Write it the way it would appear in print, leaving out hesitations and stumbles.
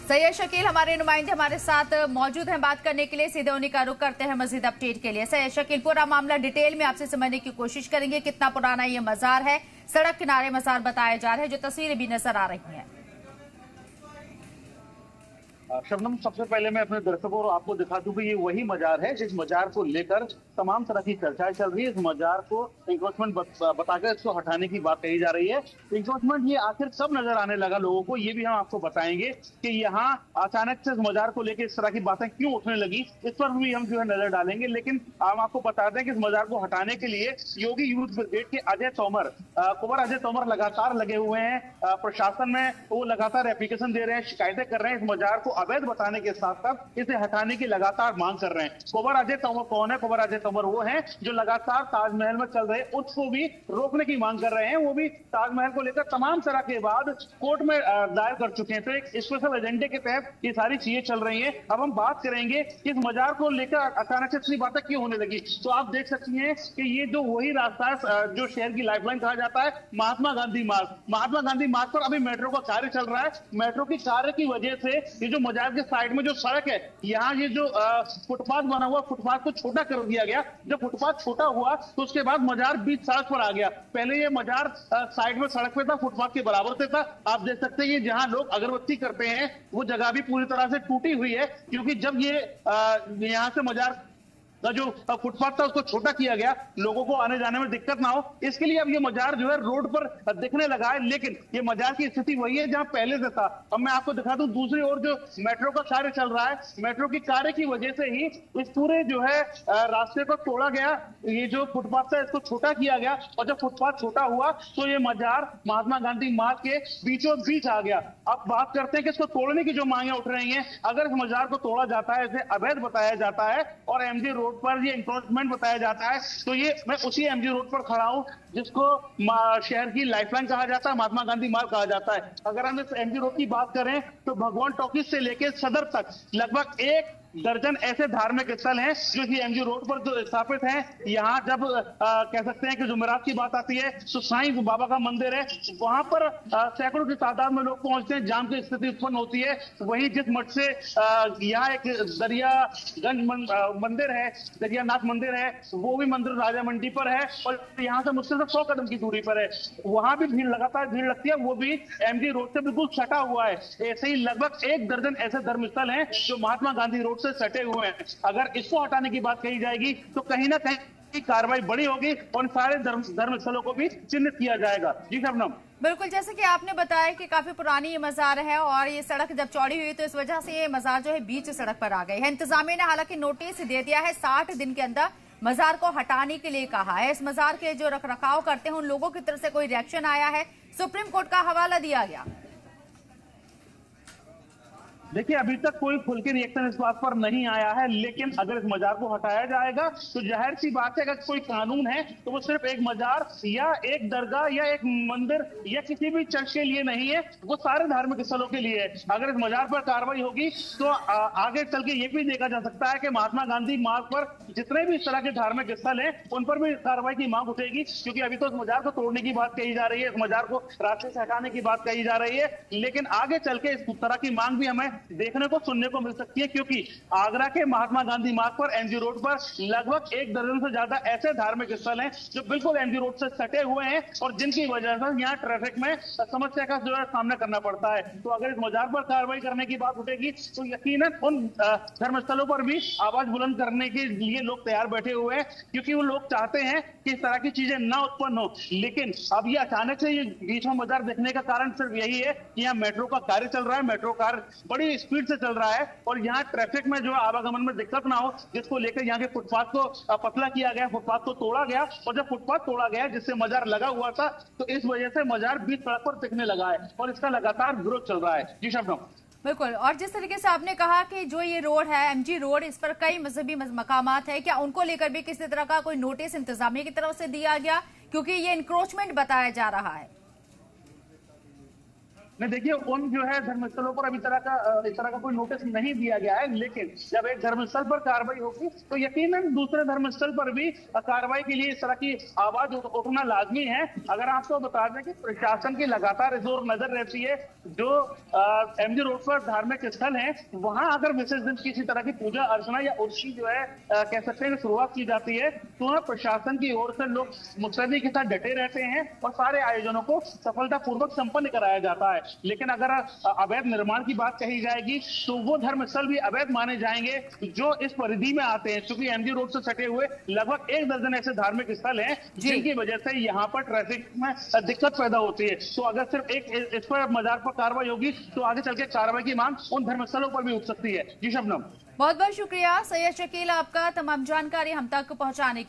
सैयद शकील हमारे नुमाइंदे हमारे साथ मौजूद हैं बात करने के लिए। सीधे उन्हीं का रुख करते हैं मजीद अपडेट के लिए। सैयद शकील, पूरा मामला डिटेल में आपसे समझने की कोशिश करेंगे। कितना पुराना ये मजार है? सड़क किनारे मजार बताए जा रहे हैं, जो तस्वीरें भी नजर आ रही हैं। शबनम, सबसे पहले मैं अपने दर्शकों और आपको दिखा दूं कि ये वही मजार है जिस मजार को लेकर तमाम तरह की चर्चाएं चल रही है। इस मजार को इंक्रोचमेंट बताकर इसको हटाने की बात कही जा रही है। इंक्रोचमेंट ये आखिर कब नजर आने लगा लोगों को, ये भी हम आपको बताएंगे कि यहाँ अचानक से इस मजार को लेकर इस तरह की बातें क्यों उठने लगी, इस पर भी हम जो है नजर डालेंगे। लेकिन हम आपको बता दें कि इस मजार को हटाने के लिए योगी यूथ ब्रिगेड के अजय तोमर, कुंवर अजय तोमर लगातार लगे हुए हैं। प्रशासन में वो लगातार एप्लीकेशन दे रहे हैं, शिकायतें कर रहे हैं। इस मजार को अवैध बताने के साथ साथ इसे हटाने की लगातार मांग कर रहे हैं। कुंवर अजय तोमर कौन है? कुंवर अजय तोमर वो हैं जो लगातार ताजमहल में चल रहे उर्स को भी रोकने की मांग कर रहे हैं। वो भी ताजमहल को लेकर तमाम तरह के बाद कोर्ट में दायर कर चुके हैं। तो एक स्पेशल एजेंडे के तहत ये सारी चीजें चल रही हैं। अब हम बात करेंगे कि इस मजार को लेकर अचानक से इतनी बातें क्यों होने लगी। तो आप देख सकती हैं कि ये जो वही रास्ता है जो शहर की लाइफलाइन कहा जाता है, महात्मा गांधी मार्ग। महात्मा गांधी मार्ग पर अभी मेट्रो का कार्य चल रहा है। मेट्रो की कार्य की वजह से ये जो मजार के साइड में जो सड़क है, यहाँ ये जो फुटपाथ बना हुआ, फुटपाथ को छोटा कर दिया गया। जब फुटपाथ छोटा हुआ तो उसके बाद मजार बीच सड़क पर आ गया। पहले ये मजार साइड में सड़क पे था, फुटपाथ के बराबर से था। आप देख सकते हैं ये जहां लोग अगरबत्ती करते हैं वो जगह भी पूरी तरह से टूटी हुई है, क्योंकि जब ये यहाँ से मजार का जो फुटपाथ था उसको छोटा किया गया, लोगों को आने जाने में दिक्कत ना हो, इसके लिए अब ये मजार जो है रोड पर दिखने लगा है। लेकिन ये मजार की स्थिति वही है जहां पहले से था। अब मैं आपको दिखा दूं दूसरी ओर जो मेट्रो का कार्य चल रहा है, मेट्रो की कार्य की वजह से ही इस पूरे जो है रास्ते को तोड़ा गया। ये जो फुटपाथ था इसको छोटा किया गया, और जब फुटपाथ छोटा हुआ तो ये मजार महात्मा गांधी मार्ग के बीचों बीच आ गया। अब बात करते हैं कि इसको तोड़ने की जो मांगे उठ रही हैं। अगर इस मजार को तोड़ा जाता है, इसे अवैध बताया जाता है और एमजी रोड पर ये इंक्रोचमेंट बताया जाता है, तो ये मैं उसी एमजी रोड पर खड़ा हूं जिसको शहर की लाइफलाइन कहा जाता है, महात्मा गांधी मार्ग कहा जाता है। अगर हम इस एमजी रोड की बात करें तो भगवान टॉकीज से लेकर सदर तक लगभग 1 दर्जन ऐसे धार्मिक स्थल हैं जो कि एमजी रोड पर जो स्थापित हैं। यहाँ जब कह सकते हैं कि जुमेरात की बात आती है तो साईं बाबा का मंदिर है, वहां पर सैकड़ों की तादाद में लोग पहुंचते हैं, जाम की स्थिति उत्पन्न होती है। वहीं जिस मठ से यहाँ एक दरियागंज मंदिर है, दरियानाथ मंदिर है, वो भी मंदिर राजा मंडी पर है और यहाँ से मुश्किल से 100 कदम की दूरी पर है। वहां भी भीड़ लगातार भीड़ लगती है, वो भी एमजी रोड से बिल्कुल सटा हुआ है। ऐसे ही लगभग 1 दर्जन ऐसे धर्मस्थल हैं जो महात्मा गांधी रोड से सटे हुए हैं। अगर इसको हटाने की बात कही जाएगी तो कहीं ना कहीं की कार्रवाई बड़ी होगी और सारे धर्मस्थलों को भी चिन्हित किया जाएगा। जी शबनम, बिल्कुल, जैसे कि आपने बताया कि काफी पुरानी ये मजार है और ये सड़क जब चौड़ी हुई तो इस वजह से ये मजार जो है बीच सड़क पर आ गई है। इंतजामिया ने हालांकि नोटिस दे दिया है, 60 दिन के अंदर मजार को हटाने के लिए कहा है। इस मजार के जो रखरखाव करते हैं उन लोगों की तरफ से कोई रिएक्शन आया है? सुप्रीम कोर्ट का हवाला दिया गया। देखिए, अभी तक कोई खुल के रिएक्शन इस बात पर नहीं आया है। लेकिन अगर इस मजार को हटाया जाएगा तो जाहिर सी बात है अगर कोई कानून है तो वो सिर्फ एक मजार या एक दरगाह या एक मंदिर या किसी भी चर्च के लिए नहीं है, वो सारे धार्मिक स्थलों के लिए है। अगर इस मजार पर कार्रवाई होगी तो आगे चल के ये भी देखा जा सकता है कि महात्मा गांधी मार्ग पर जितने भी इस तरह के धार्मिक स्थल है उन पर भी कार्रवाई की मांग उठेगी, क्योंकि अभी तो इस मजार को तोड़ने की बात कही जा रही है, इस मजार को रास्ते से हटाने की बात कही जा रही है। लेकिन आगे चल के इस तरह की मांग भी हमें देखने को सुनने को मिल सकती है, क्योंकि आगरा के महात्मा गांधी मार्ग पर एमजी रोड पर लगभग 1 दर्जन से ज्यादा ऐसे धार्मिक स्थल हैं जो बिल्कुल एमजी रोड से सटे हुए हैं और जिनकी वजह से यहाँ ट्रैफिक में समस्या का जो है सामना करना पड़ता है। तो अगर इस मजार पर कार्रवाई करने की बात उठेगी तो यकीनन उन धर्मस्थलों पर भी आवाज बुलंद करने के लिए लोग तैयार बैठे हुए हैं, क्योंकि वो लोग चाहते हैं कि इस तरह की चीजें ना उत्पन्न हो। लेकिन अब ये अचानक से ये बीच में मजार देखने का कारण सिर्फ यही है कि यहाँ मेट्रो का कार्य चल रहा है, मेट्रो कार्य बड़ी स्पीड से चल रहा है और यहाँ ट्रैफिक में जो आवागमन में दिक्कत ना हो, जिसको लेकर यहाँ के फुटपाथ को पतला किया गया, फुटपाथ को तोड़ा गया। और जब फुटपाथ तोड़ा गया जिससे मजार लगा हुआ था तो इस वजह से मजार बीच सड़क पर दिखने लगा है और इसका लगातार विरोध चल रहा है। जी शबनम, बिल्कुल, और जिस तरीके से आपने कहा कि जो ये रोड है एमजी रोड, इस पर कई मजहबी मकामात है, क्या उनको लेकर भी किसी तरह का कोई नोटिस इंतजामिया की तरफ से दिया गया? क्योंकि ये इंक्रोचमेंट बताया जा रहा है। नहीं, देखिए उन जो है धर्मस्थलों पर अभी इस तरह का कोई नोटिस नहीं दिया गया है, लेकिन जब एक धर्मस्थल पर कार्रवाई होगी तो यकीनन दूसरे धर्मस्थल पर भी कार्रवाई के लिए इस तरह की आवाज उठना लाजमी है। अगर आपको बता दें कि प्रशासन की लगातार इस ओर नजर रहती है, जो एमजी रोड पर धार्मिक स्थल है वहां अगर विशेष दिन किसी तरह की पूजा अर्चना या उर्सी जो है कह सकते हैं शुरुआत की जाती है, तो वहाँ प्रशासन की ओर से लोग मुस्तैदी के साथ डटे रहते हैं और सारे आयोजनों को सफलतापूर्वक संपन्न कराया जाता है। लेकिन अगर अवैध निर्माण की बात कही जाएगी तो वो धर्मस्थल भी अवैध माने जाएंगे जो इस परिधि में आते हैं, क्योंकि एमजी रोड से सटे हुए लगभग 1 दर्जन ऐसे धार्मिक स्थल हैं जिनकी वजह से यहाँ पर ट्रैफिक में दिक्कत पैदा होती है। तो अगर सिर्फ एक इस पर मजार पर कार्रवाई होगी तो आगे चल के कार्रवाई की मांग उन धर्मस्थलों पर भी उठ सकती है। जी शबनम, बहुत बहुत शुक्रिया सैयद शकील आपका तमाम जानकारी हम तक पहुंचाने के